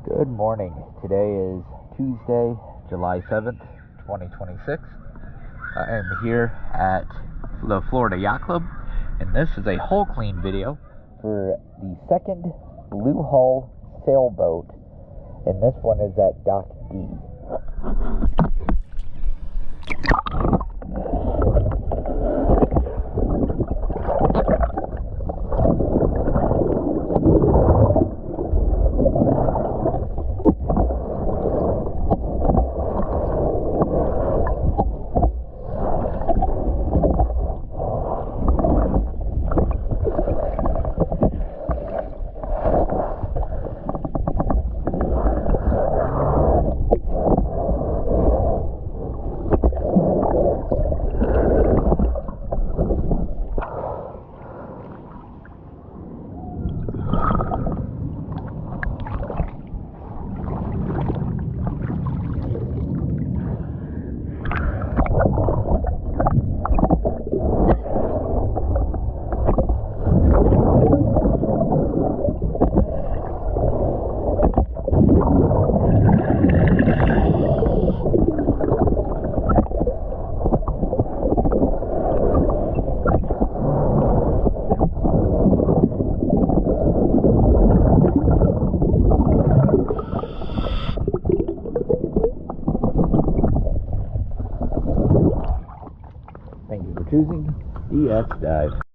Good morning. Today is Tuesday, July 7th, 2026. I am here at the Florida Yacht Club, and this is a hull clean video for the second Blue Hull sailboat, and this one is at Dock D. Thank you for choosing DX Dive.